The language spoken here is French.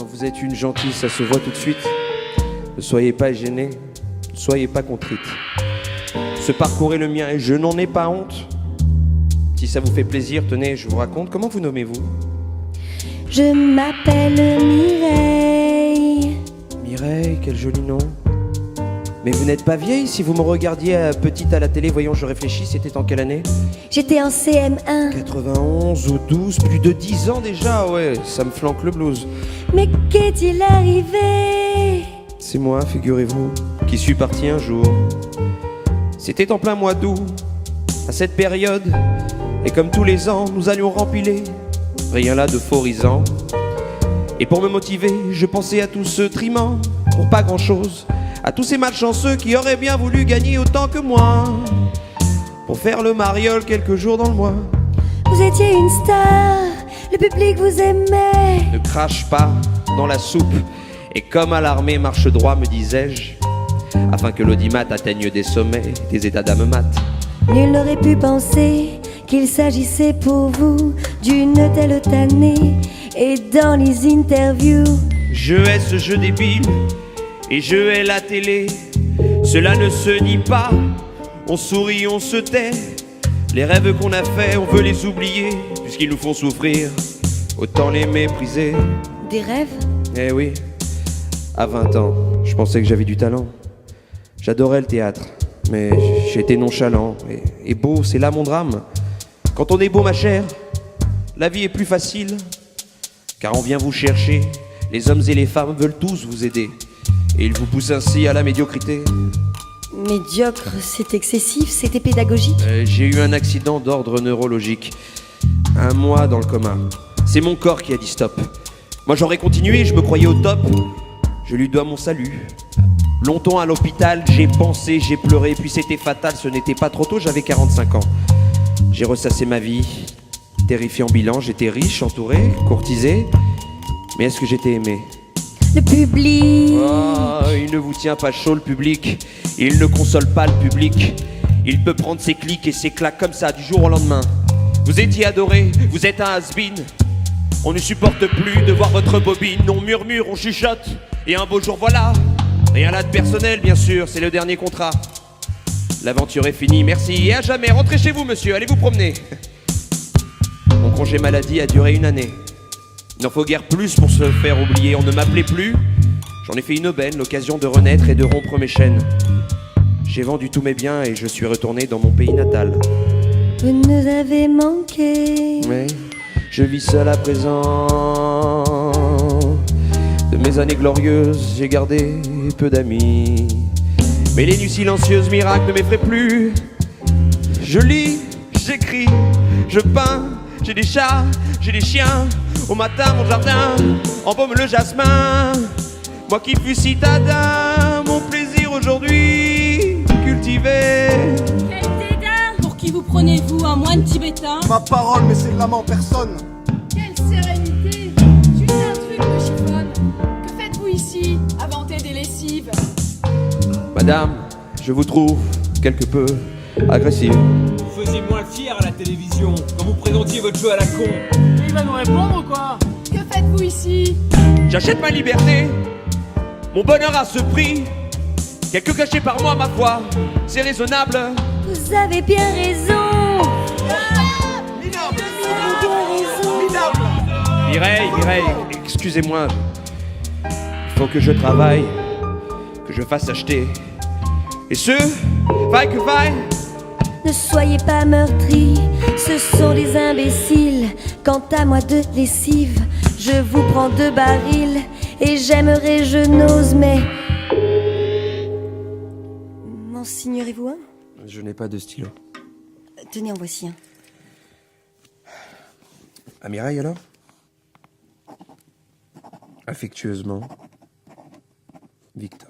vous êtes une gentille, ça se voit tout de suite. Ne soyez pas gênée, ne soyez pas contrite. Ce parcours est le mien et je n'en ai pas honte. Si ça vous fait plaisir, tenez, je vous raconte. Comment vous nommez-vous? Je m'appelle Mireille. Mireille, quel joli nom. Mais vous n'êtes pas vieille si vous me regardiez petite à la télé. Voyons, je réfléchis, c'était en quelle année? J'étais en CM1. 91 ou 12, plus de 10 ans déjà, ouais, ça me flanque le blues. Mais qu'est-il arrivé? C'est moi, figurez-vous, qui suis parti un jour. C'était en plein mois d'août, à cette période, et comme tous les ans, nous allions rempiler. Rien là d'euphorisant. Et pour me motiver, je pensais à tous ceux trimant, pour pas grand-chose, à tous ces malchanceux qui auraient bien voulu gagner autant que moi, pour faire le mariole quelques jours dans le mois. Vous étiez une star, le public vous aimait. Ne crache pas dans la soupe, et comme à l'armée, marche droit, me disais-je, afin que l'audimat atteigne des sommets, des états d'âme mat. Nul n'aurait pu penser qu'il s'agissait pour vous d'une telle tannée. Et dans les interviews, je hais ce jeu débile, et je hais la télé. Cela ne se dit pas, on sourit, on se tait. Les rêves qu'on a faits, on veut les oublier, puisqu'ils nous font souffrir, autant les mépriser. des rêves. Eh oui, à 20 ans, je pensais que j'avais du talent. J'adorais le théâtre, mais j'étais nonchalant. Et beau, c'est là mon drame. Quand on est beau, ma chère, la vie est plus facile, car on vient vous chercher. Les hommes et les femmes veulent tous vous aider, et ils vous poussent ainsi à la médiocrité. Médiocre, c'est excessif, c'était pédagogique. J'ai eu un accident d'ordre neurologique. 1 mois dans le coma. C'est mon corps qui a dit stop. Moi j'aurais continué, je me croyais au top. Je lui dois mon salut. Longtemps à l'hôpital, j'ai pensé, j'ai pleuré, puis c'était fatal, ce n'était pas trop tôt, j'avais 45 ans. J'ai ressassé ma vie, terrifiant bilan, j'étais riche, entouré, courtisé. Mais est-ce que j'étais aimé? Le public. Oh, il ne vous tient pas chaud le public. Il ne console pas le public. Il peut prendre ses clics et ses claques comme ça du jour au lendemain. Vous étiez adoré, vous êtes un has-been. On ne supporte plus de voir votre bobine. On murmure, on chuchote, et un beau jour voilà. Rien là de personnel bien sûr, c'est le dernier contrat. L'aventure est finie, merci, et à jamais. Rentrez chez vous monsieur, allez vous promener. Mon congé maladie a duré 1 année. Il n'en faut guère plus pour se faire oublier. On ne m'appelait plus. J'en ai fait une aubaine, l'occasion de renaître et de rompre mes chaînes. J'ai vendu tous mes biens et je suis retourné dans mon pays natal. Vous nous avez manqué. Mais je vis seul à présent. De mes années glorieuses, j'ai gardé peu d'amis. Mais les nuits silencieuses, miracles ne m'effraient plus. Je lis, j'écris, je peins. J'ai des chats, j'ai des chiens. Au matin, mon jardin embaume le jasmin. Moi qui fus citadin, mon plaisir aujourd'hui cultivé. Quel dédain! Pour qui vous prenez-vous, un moine tibétain? Ma parole, mais c'est l'âme en personne. Quelle sérénité! Juste un truc me chiffonne. Que faites-vous ici? Inventer des lessives? Madame, je vous trouve quelque peu agressive. Vous faisiez moins fier à la télévision quand vous présentiez votre jeu à la con. Il va nous répondre ou quoi? Que faites-vous ici? J'achète ma liberté, mon bonheur à ce prix. Quelques cachés par mois, ma foi, c'est raisonnable. Vous avez bien raison. Minable. Vous avez bien raison. Mireille, excusez-moi. Il faut que je travaille, que je fasse acheter. Et ce, vaille que vaille. Ne soyez pas meurtris, ce sont des imbéciles. Quant à moi de lessive, je vous prends 2 barils. Et j'aimerais, je n'ose, mais... M'en signerez-vous un? Je n'ai pas de stylo. Tenez, en voici un. À Mireille alors? Affectueusement, Victor.